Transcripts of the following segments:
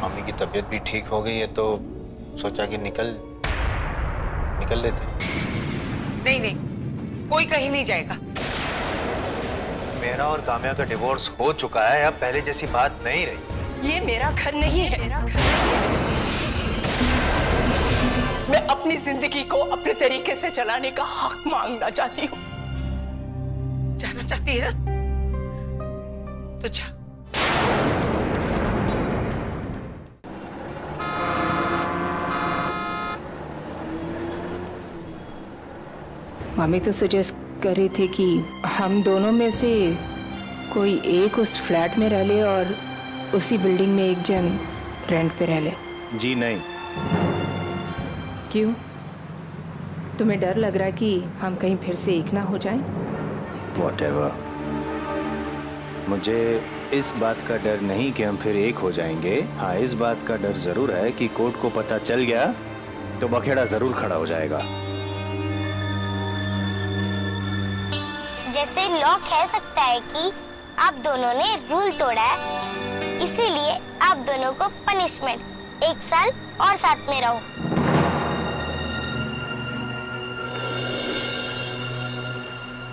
Mummy की तबीयत भी ठीक हो गई है तो सोचा कि निकल लेते। नहीं नहीं, कोई कहीं नहीं जाएगा। मेरा और काम्या का डिवोर्स हो चुका है, अब पहले जैसी बात नहीं रही। ये मेरा घर नहीं है। मैं अपनी जिंदगी को अपने तरीके से चलाने का हक मांगना चाहती हूँ। जाना चाहती है ना, तो जा। मम्मी तो सजेस्ट कर रही थी कि हम दोनों में से कोई एक उस फ्लैट में रह ले और उसी बिल्डिंग में एक जन रेंट पे रह ले। जी नहीं। क्यों? तुम्हें डर लग रहा है कि हम कहीं फिर से एक ना हो जाएं? Whatever। मुझे इस बात का डर नहीं कि हम फिर एक हो जाएंगे। हाँ, इस बात का डर जरूर है कि कोर्ट को पता चल गया तो बखेड़ा जरूर खड़ा हो जाएगा। जैसे लॉ कह सकता है कि आप दोनों ने रूल तोड़ा है, इसीलिए आप दोनों को पनिशमेंट 1 साल और साथ में रहो।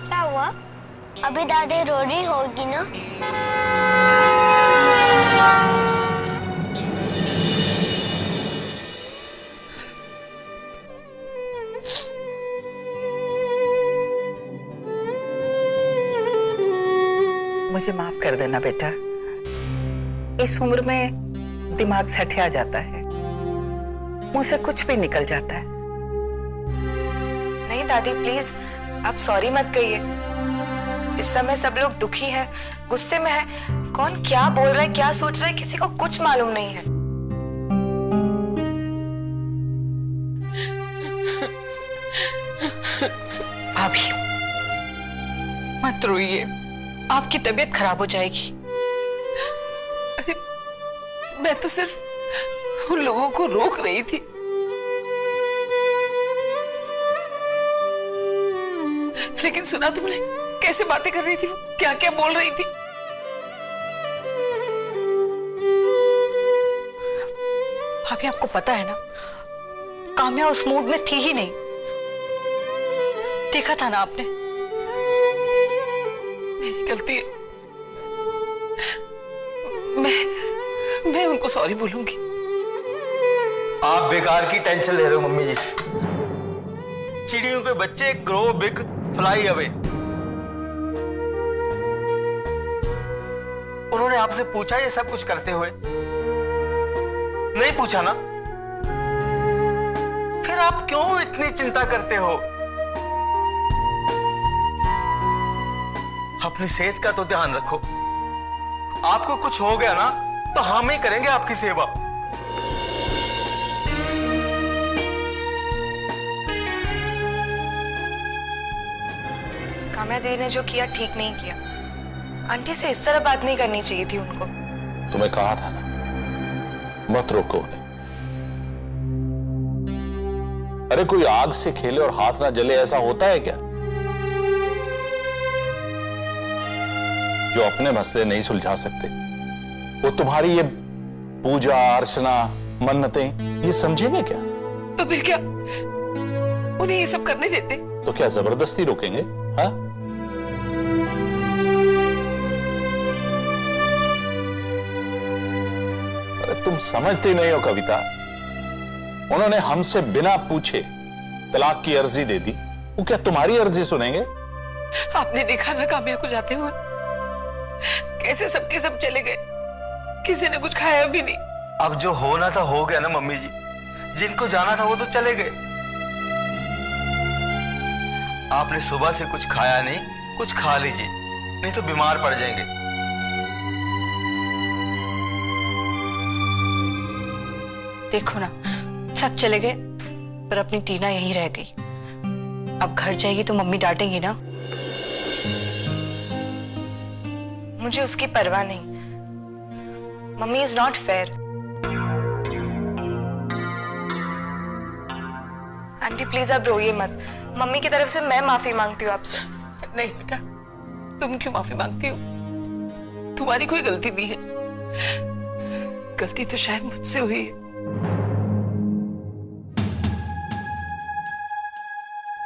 क्या हुआ? अभी दादी रो रही होगी ना? मुझे माफ कर देना बेटा, इस उम्र में दिमाग सठिया जाता है, मुंह से कुछ भी निकल जाता है। नहीं दादी प्लीज, आप सॉरी मत कहिए। इस समय सब लोग दुखी हैं, गुस्से में हैं। कौन क्या बोल रहा है, क्या सोच रहा है, किसी को कुछ मालूम नहीं है। भाभी मत रोइए, आपकी तबीयत खराब हो जाएगी। अरे मैं तो सिर्फ उन लोगों को रोक रही थी। लेकिन सुना तुमने कैसे बातें कर रही थी, क्या क्या बोल रही थी? भाभी आपको पता है ना, काम्या उस मूड में थी ही नहीं। देखा था ना आपने। मेरी गलती है, मैं उनको सॉरी बोलूंगी। आप बेकार की टेंशन ले रहे हो मम्मी जी। चिड़ियों के बच्चे ग्रो बिग फ्लाई अवे। उन्होंने आपसे पूछा ये सब कुछ करते हुए? नहीं पूछा ना? फिर आप क्यों इतनी चिंता करते हो? अपनी सेहत का तो ध्यान रखो। आपको कुछ हो गया ना तो हम ही करेंगे आपकी सेवा। काम्या दीदी ने जो किया ठीक नहीं किया। आंटी से इस तरह बात नहीं करनी चाहिए थी उनको। तुम्हें कहा था ना, मत रोको उन्हें। अरे कोई आग से खेले और हाथ ना जले, ऐसा होता है क्या? जो अपने मसले नहीं सुलझा सकते वो तुम्हारी ये पूजा अर्चना मन्नतें ये समझेंगे क्या? तो फिर क्या उन्हें ये सब करने देते? तो क्या जबरदस्ती रोकेंगे? हाँ? अरे तुम समझते नहीं हो कविता। उन्होंने हमसे बिना पूछे तलाक की अर्जी दे दी, वो क्या तुम्हारी अर्जी सुनेंगे? आपने देखा ना काम्या को जाते हुए, कैसे सबके सब चले गए, किसी ने कुछ खाया भी नहीं। अब जो होना था हो गया ना मम्मी जी। जिनको जाना था वो तो चले गए। आपने सुबह से कुछ खाया नहीं, कुछ खा लीजिए, नहीं तो बीमार पड़ जाएंगे। देखो ना, सब चले गए पर अपनी टीना यहीं रह गई। अब घर जाएगी तो मम्मी डांटेंगी ना। मुझे उसकी परवाह नहीं। Mummy is not fair. Aunty please अब रोइए मत। मम्मी की तरफ से मैं माफी मांगती हूँ आपसे। नहीं बेटा, तुम क्यों माफी मांगती हो? तुम्हारी कोई गलती नहीं है। गलती तो शायद मुझसे हुई है।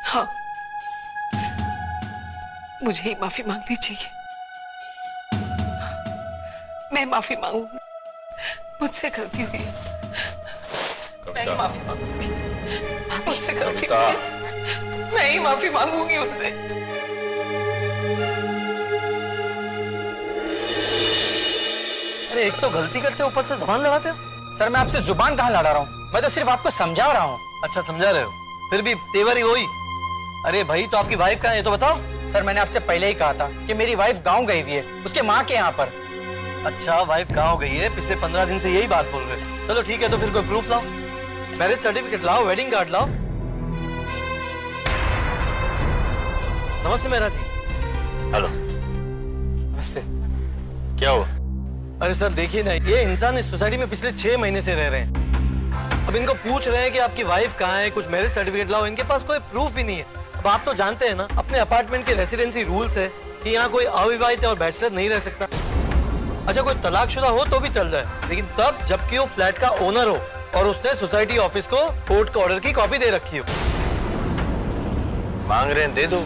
हाँ, मुझे ही माफी मांगनी चाहिए। मैं माफी मांगूंगी, मुझसे गलती हुई है। मैं ही माफी मांगूंगी, मुझसे गलती हुई है। मैं ही माफी मांगूंगी उनसे। अरे एक तो गलती करते हो, ऊपर से जुबान लड़ाते हो। सर मैं आपसे जुबान कहाँ लड़ा रहा हूँ, मैं तो सिर्फ आपको समझा रहा हूँ। अच्छा समझा रहे हो, फिर भी तेवर ही वही। अरे भाई तो आपकी वाइफ कहाँ है, ये तो बताओ। सर मैंने आपसे पहले ही कहा था कि मेरी वाइफ गांव गई हुई है, उसके माँ के यहाँ पर। अच्छा वाइफ गाँव गई है, पिछले 15 दिन से यही बात बोल रहे हो। चलो ठीक है, तो फिर कोई प्रूफ लाओ, मैरिज सर्टिफिकेट लाओ, वेडिंग कार्ड लाओ। नमस्ते मेहरा जी। हेलो। नमस्ते। क्या हुआ? अरे सर देखिए ना, ये इंसान इस सोसाइटी में पिछले 6 महीने से रह रहे हैं। अब इनको पूछ रहे हैं कि आपकी वाइफ कहाँ है, कुछ मैरिज सर्टिफिकेट लाओ। इनके पास कोई प्रूफ भी नहीं है। अब आप तो जानते हैं ना, अपने अपार्टमेंट के रेसिडेंसी रूल्स है कि यहाँ कोई अविवाहित और बैचलर नहीं रह सकता। अच्छा कोई तलाकशुदा हो तो भी चल जाए, लेकिन तब जबकि वो फ्लैट का ओनर हो और उसने सोसाइटी ऑफिस को कोर्ट के ऑर्डर की कॉपी दे रखी हो। मांग रहे हैं दे दो,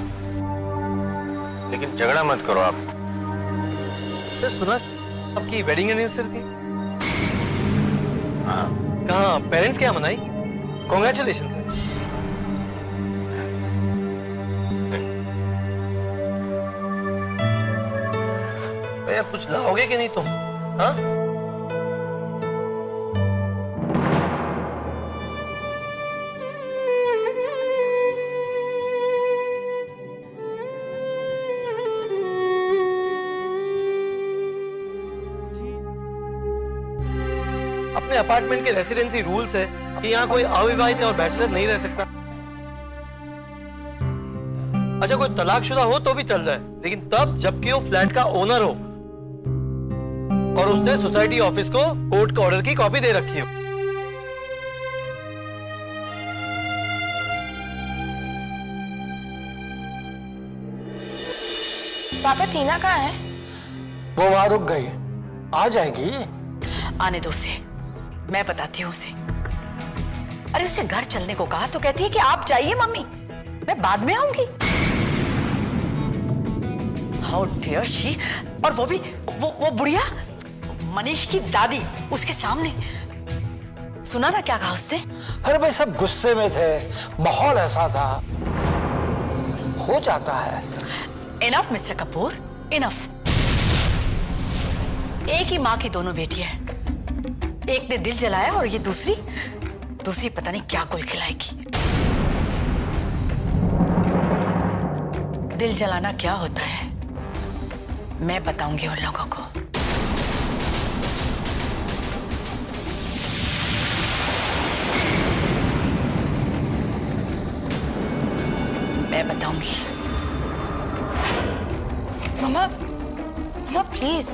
लेकिन झगड़ा मत करो आप। सर सुना आपकी वेडिंग एनिवर्सरी थी? हाँ। कहाँ पेरेंट्स क्या मनाई? Congratulation sir. भैया कुछ लाओगे कि नहीं तुम? हाँ? अपने अपार्टमेंट के रेसिडेंसी रूल्स है कि यहाँ कोई अविवाहित और बैचलर नहीं रह सकता। अच्छा कोई तलाकशुदा हो तो भी चल जाए, लेकिन तब जबकि वो फ्लैट का ओनर हो और उसने सोसाइटी ऑफिस को कोर्ट के ऑर्डर की कॉपी दे रखी हो। पापा टीना कहाँ है? वो वहां रुक गई, आ जाएगी। आने दो उसे, मैं बताती हूँ उसे। अरे उसे घर चलने को कहा तो कहती है कि आप जाइए मम्मी, मैं बाद में आऊंगी। How dare she. और वो भी वो बुढ़िया मनीष की दादी उसके सामने। सुना ना क्या कहा उसने? अरे भाई सब गुस्से में थे, माहौल ऐसा था, हो जाता है। Enough mister Kapoor, enough. एक ही माँ की दोनों बेटियां हैं, एक ने दिल जलाया और ये दूसरी पता नहीं क्या गुल खिलाएगी। दिल जलाना क्या होता है मैं बताऊंगी उन लोगों को। मैं बताऊंगी। मम्मा प्लीज,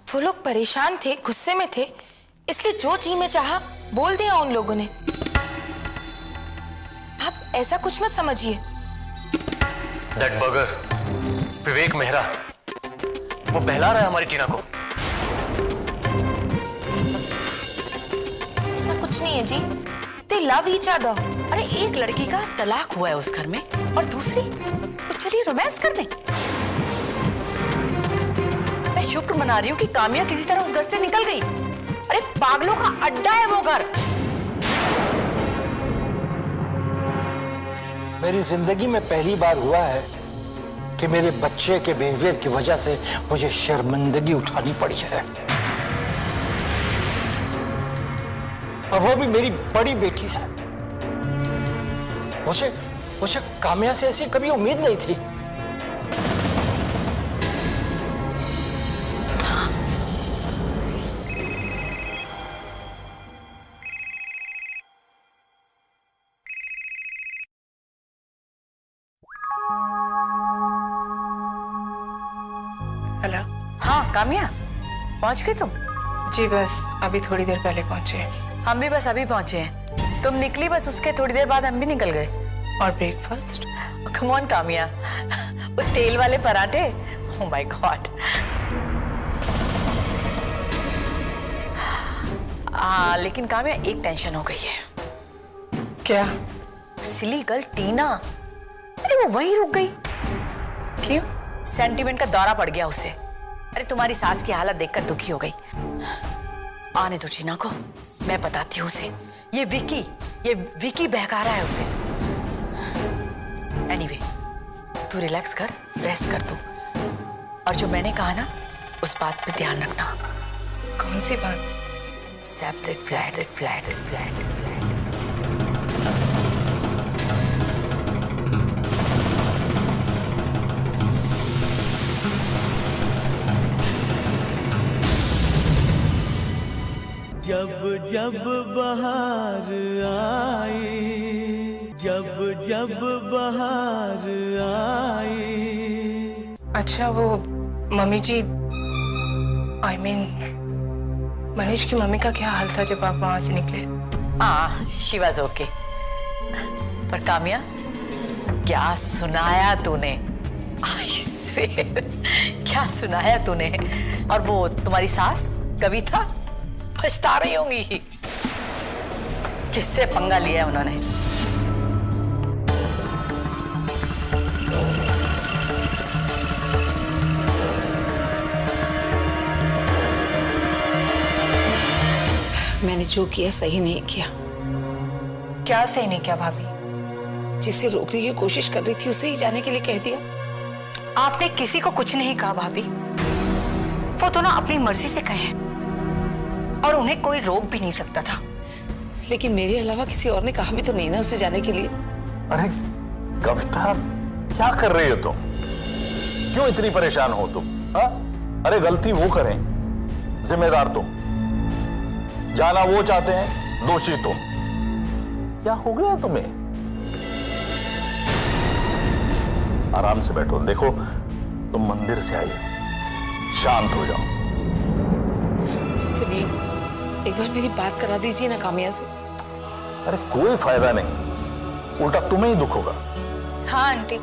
वो लोग परेशान थे, गुस्से में थे, इसलिए जो जी में चाहा बोल दिया उन लोगों ने। आप ऐसा कुछ मत समझिए। दैट बगर विवेक मेहरा, वो बहला रहा है हमारी टीना को। ऐसा कुछ नहीं है जी, दे लव ईच अदर। अरे एक लड़की का तलाक हुआ है उस घर में और दूसरी वो चलिए रोमांस कर दे। मैं शुक्र मना रही हूँ कि कामिया किसी तरह उस घर से निकल गई। अरे पागलों का अड्डा है वो घर। मेरी जिंदगी में पहली बार हुआ है कि मेरे बच्चे के बिहेवियर की वजह से मुझे शर्मिंदगी उठानी पड़ी है, और वो भी मेरी बड़ी बेटी से। मुझे कामिया से ऐसी कभी उम्मीद नहीं थी। हेलो। हाँ कामिया, पहुंच गई तुम? जी बस अभी थोड़ी देर पहले पहुंचे। हम भी बस अभी पहुंचे हैं। तुम निकली बस उसके थोड़ी देर बाद हम भी निकल गए। और ब्रेकफास्ट? कम ऑन कामिया, वो तेल वाले पराठे, ओह माय गॉड। हाँ, लेकिन काम्या एक टेंशन हो गई है। क्या? सिली गर्ल टीना, अरे वो वहीं रुक गई। क्यों? सेंटीमेंट का दौरा पड़ गया उसे। अरे तुम्हारी सास की हालत देखकर दुखी हो गई। आने दो टीना को, मैं बताती हूँ उसे। ये विकी बहका रहा है उसे। एनीवे, तू रिलैक्स कर, रेस्ट कर तू। और जो मैंने कहा ना, उस बात पे ध्यान रखना। कौन सी बात? Separate flat. जब जब बहार आई, जब बहार आई। अच्छा, वो mummy ji, I mean, Manish की मम्मी का क्या हाल था जब आप वहां से निकले? हाँ, शी वाज ओके। पर काम्या, क्या सुनाया तूने? आई स्वेर, क्या सुनाया तूने? और वो तुम्हारी सास कविता पछता रही होंगी। किससे पंगा लिया है उन्होंने? मैंने जो किया सही नहीं किया। क्या सही नहीं किया भाभी? जिसे रोकने की कोशिश कर रही थी उसे ही जाने के लिए कह दिया। आपने किसी को कुछ नहीं कहा भाभी, वो तो ना अपनी मर्जी से कहे और उन्हें कोई रोक भी नहीं सकता था। लेकिन मेरे अलावा किसी और ने कहा भी तो नहीं ना उसे जाने के लिए। अरे कविता, क्या कर रही हो तुम? क्यों इतनी परेशान हो तुम? हाँ? अरे गलती वो करें, जिम्मेदार तुम। जाना वो चाहते हैं, दोषी तुम। क्या हो गया तुम्हें? आराम से बैठो। देखो, तुम मंदिर से आई, शांत हो जाओ। सुनिए, एक बार मेरी बात करा दीजिए ना काम्या से। अरे कोई फायदा नहीं, उल्टा तुम्हें ही दुख होगा। हाँ आंटी,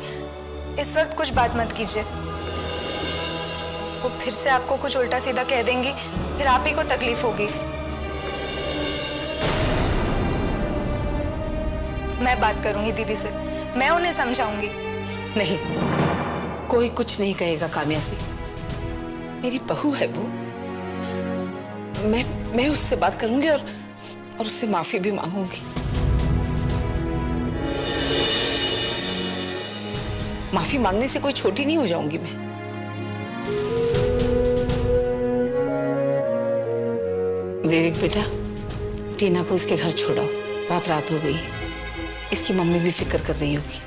इस वक्त कुछ बात मत कीजिए। वो फिर से आपको कुछ उल्टा सीधा कह देंगी, फिर आप ही को तकलीफ होगी। मैं बात करूंगी दीदी से, मैं उन्हें समझाऊंगी। नहीं, कोई कुछ नहीं कहेगा काम्या से। मेरी बहू है वो। मैं उससे बात करूंगी और उससे माफी भी मांगूंगी। माफी मांगने से कोई छोटी नहीं हो जाऊंगी मैं। विवेक बेटा, टीना को उसके घर छोड़ाओ, बहुत रात हो गई है। इसकी मम्मी भी फिक्र कर रही होगी।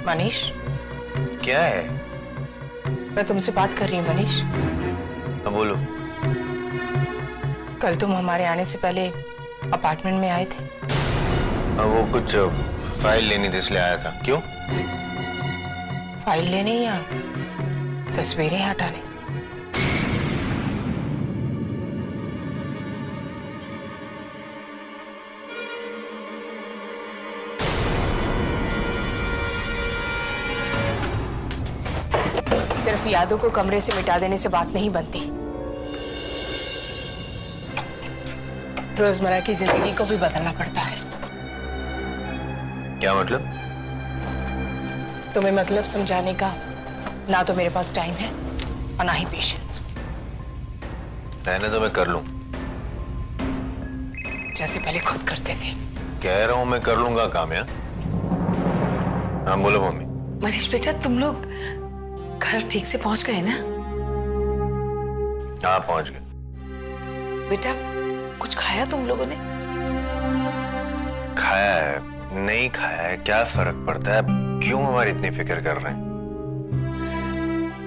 मनीष, क्या है? मैं तुमसे बात कर रही हूँ मनीष। अब बोलो। कल तुम हमारे आने से पहले अपार्टमेंट में आए थे। वो कुछ फाइल लेनी थी इसलिए आया था। क्यों? फाइल लेने या तस्वीरें हटाने? सिर्फ यादों को कमरे से मिटा देने से बात नहीं बनती। रोजमर्रा की जिंदगी को भी बदलना पड़ता है। क्या मतलब? तुम्हें मतलब समझाने का ना तो मेरे पास टाइम है और ना ही पेशेंस। रहने तो मैं कर लूं, जैसे पहले खुद करते थे। कह रहा हूं मैं कर लूंगा काम्या। हाँ बोलो मम्मी। मनीष बेटा, तुम लोग घर ठीक से पहुंच गए ना? हाँ पहुंच गए। बेटा, कुछ खाया तुम लोगों ने? खाया है नहीं खाया है क्या फर्क पड़ता है? क्यों हमारी इतनी फिक्र कर रहे हैं?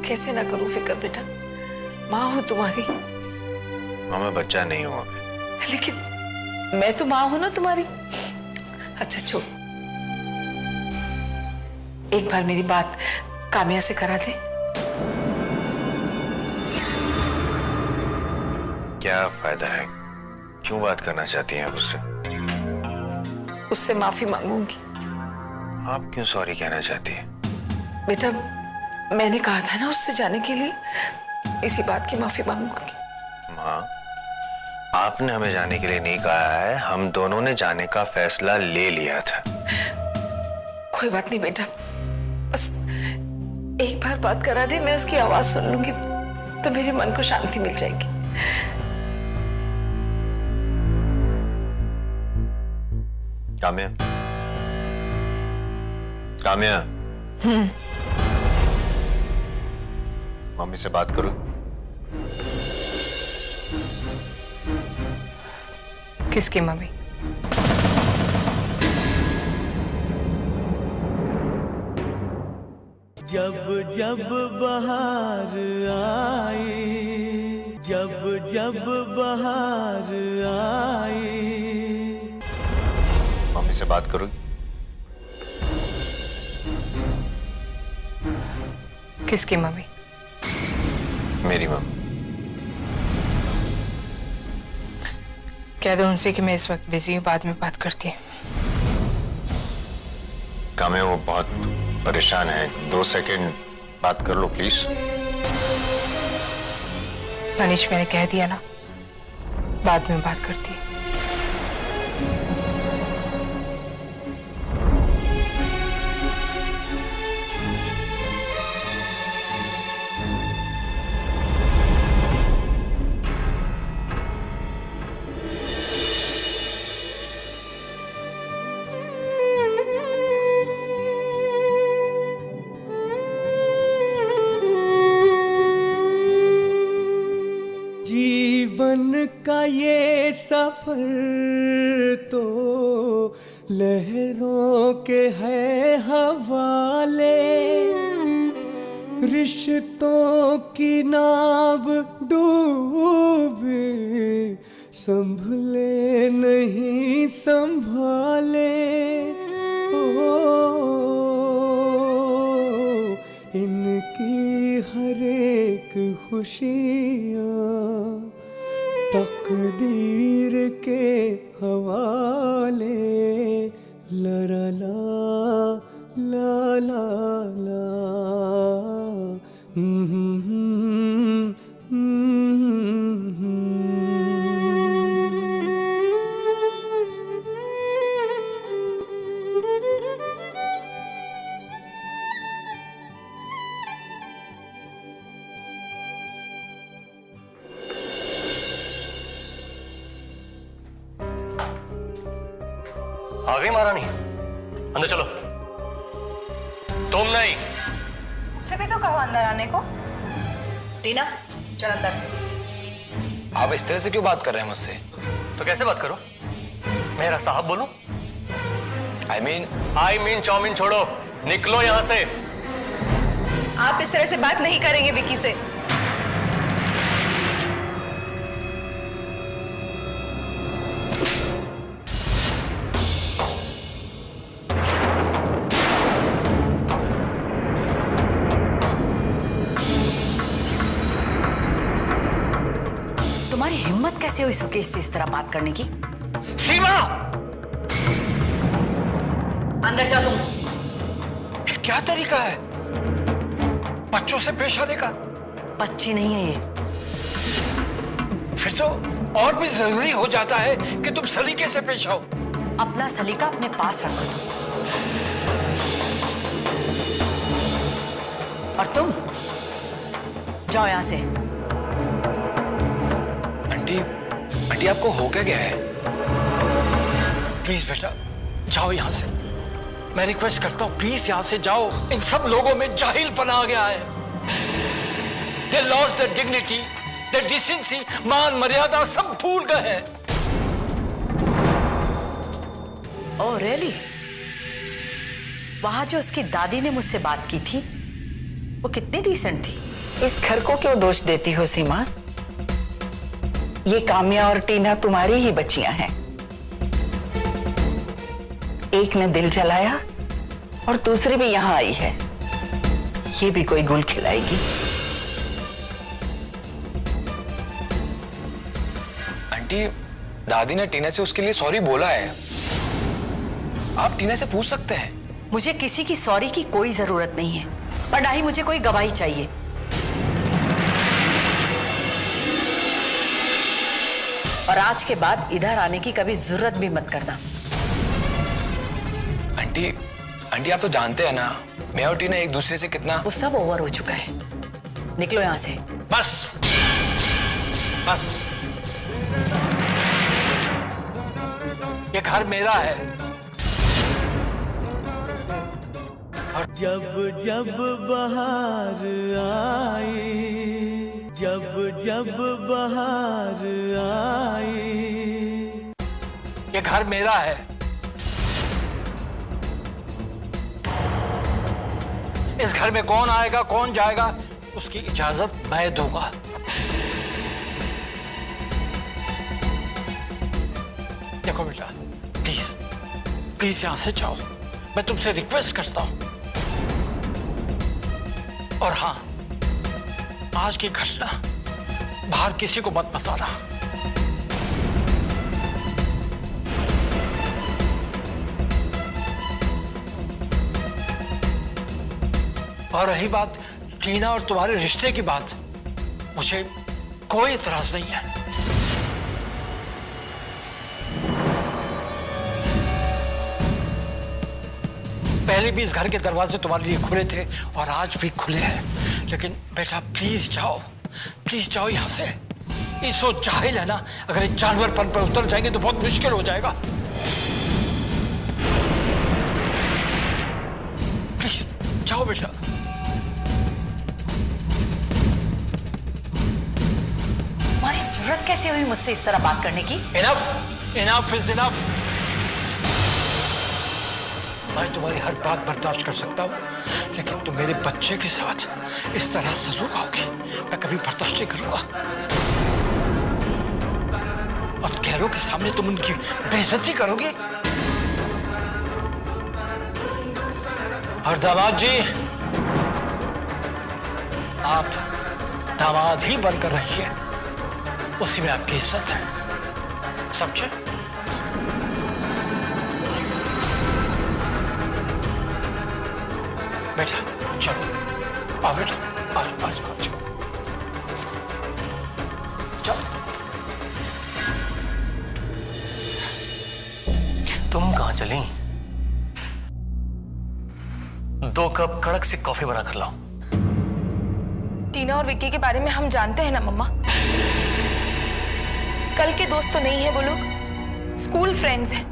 कैसे ना करूं फिक्र बेटा, माँ हूं तुम्हारी। माँ मैं बच्चा नहीं हूं अभी। लेकिन मैं तो माँ हूं ना तुम्हारी। अच्छा छोड़, एक बार मेरी बात काम्या से करा दे। क्या फायदा है? क्यों बात करना चाहती हैं उससे? उससे माफी मांगूंगी। आप क्यों सॉरी कहना चाहती हैं? बेटा मैंने कहा था ना उससे जाने के लिए, इसी बात की माफी मांगूंगी। माँ आपने हमें जाने के लिए नहीं कहा है, हम दोनों ने जाने का फैसला ले लिया था। कोई बात नहीं बेटा, बस एक बार बात करा दे, मैं उसकी आवाज सुन लूंगी तो मेरे मन को शांति मिल जाएगी। काम्या, काम्या। मम्मी से बात करूं? किसकी मम्मी? जब जब बहार आई, जब जब बहार आई। मम्मी से बात करूं? किसकी मम्मी? मेरी मम्मी। कह दो उनसे कि मैं इस वक्त बिजी हूँ, बाद में बात करती हूँ। काम्या वो बहुत परेशान है, 2 सेकंड बात कर लो प्लीज। मनीष मैंने कह दिया ना, बाद में बात करती है। जीवन का ये सफर तो लहरों के है हवाले, रिश्तों की नाव डूबे, संभले नहीं संभाले। ओ इनकी हर एक खुशियाँ तकदीर के हवाले। ला ला ला ला ला। आ गई महारानी, अंदर चलो। तुम नहीं। उसे भी तो कहो अंदर आने को। टीना चल अंदर। आप इस तरह से क्यों बात कर रहे हैं मुझसे? तो कैसे बात करो? मेरा साहब बोलूं? I mean चाउमीन छोड़ो, निकलो यहां से। आप इस तरह से बात नहीं करेंगे विकी से। तुम्हारी हिम्मत कैसे हुई सुकेश से इस तरह बात करने की? सीमा! अंदर जाओ तुम। ये क्या तरीका है बच्चों से पेश आने का? बच्ची नहीं है ये। फिर तो और भी जरूरी हो जाता है कि तुम सलीके से पेश आओ। अपना सलीका अपने पास रखो तुम। और तुम जाओ यहां से। आंटी आपको हो क्या गया है? प्लीज बेटा जाओ यहां से, मैं रिक्वेस्ट करता हूं, प्लीज यहां से जाओ। इन सब लोगों में जाहिलपना आ गया है। They lost their dignity, their decency, मान मर्यादा सब भूल गए हैं। Oh really? वहां जो उसकी दादी ने मुझसे बात की थी वो कितनी डिसेंट थी। इस घर को क्यों दोष देती हो सीमा? ये काम्या और टीना तुम्हारी ही बच्चियां हैं। एक ने दिल जलाया और दूसरी भी यहां आई है। ये भी कोई गुल खिलाएगी। आंटी, दादी ने टीना से उसके लिए सॉरी बोला है। आप टीना से पूछ सकते हैं। मुझे किसी की सॉरी की कोई जरूरत नहीं है, पर ना ही मुझे कोई गवाही चाहिए। और आज के बाद इधर आने की कभी जरूरत भी मत करना। आंटी आप तो जानते हैं ना, मैं और टीना एक दूसरे से कितना। वो सब ओवर हो चुका है, निकलो यहां से। बस बस, ये घर मेरा है। जब जब बहार आई, जब जब बहार आई, ये घर मेरा है। इस घर में कौन आएगा कौन जाएगा उसकी इजाजत मैं दूंगा। देखो बेटा, प्लीज प्लीज यहां से जाओ, मैं तुमसे रिक्वेस्ट करता हूं। और हाँ, आज की घटना बाहर किसी को मत बताना। और रही बात टीना और तुम्हारे रिश्ते की बात, मुझे कोई इतराज नहीं है। पहले भी इस घर के दरवाजे तुम्हारे लिए खुले थे और आज भी खुले हैं, लेकिन बेटा प्लीज जाओ यहां से। ये सोच जाहिल है ना, अगर एक जानवरपन पर उतर जाएंगे तो बहुत मुश्किल हो जाएगा। प्लीज जाओ बेटा। तुम्हारी जरूरत कैसे हुई मुझसे इस तरह बात करने की? Enough is enough. मैं तुम्हारी हर बात बर्दाश्त कर सकता हूँ, लेकिन तुम मेरे बच्चे के साथ इस तरह सलूक होगी मैं कभी बर्दाश्त नहीं करूंगा। और गैरों के सामने तुम उनकी बेइज्जती करोगे। और दामाद जी, आप दामाद ही बनकर रहिए, उसी में आपकी इज्जत है, समझे? बेटा चलो, आओ बेटा, आज चलो। तुम कहां चली? 2 कप कड़क सी कॉफी बना कर लाओ। टीना और विक्की के बारे में हम जानते हैं ना मम्मा। कल के दोस्त तो नहीं है वो लोग, स्कूल फ्रेंड्स हैं।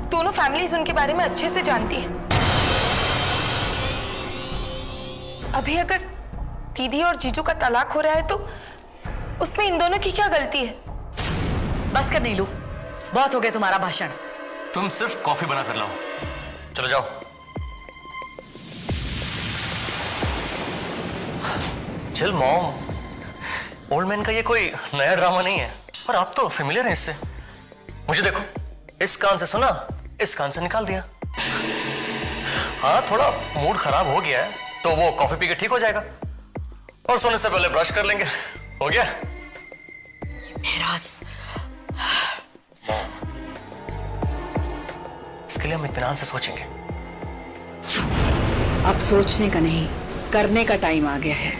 दोनों फैमिलीज उनके बारे में अच्छे से जानती है। अभी अगर दीदी और जीजू का तलाक हो रहा है तो उसमें इन दोनों की क्या गलती है? बस कर नीलू, बहुत हो गया तुम्हारा भाषण। तुम सिर्फ कॉफी बना कर लाओ, चलो जाओ। चिल मॉम, ओल्ड मैन का ये कोई नया ड्रामा नहीं है, और आप तो फेमिलियर हैं इससे। मुझे देखो, इस कान से सुना, इस कान से निकाल दिया। हाँ, थोड़ा मूड खराब हो गया है तो वो कॉफी पी के ठीक हो जाएगा, और सोने से पहले ब्रश कर लेंगे, हो गया। इसके लिए हम इत्मीनान से सोचेंगे। अब सोचने का नहीं, करने का टाइम आ गया है।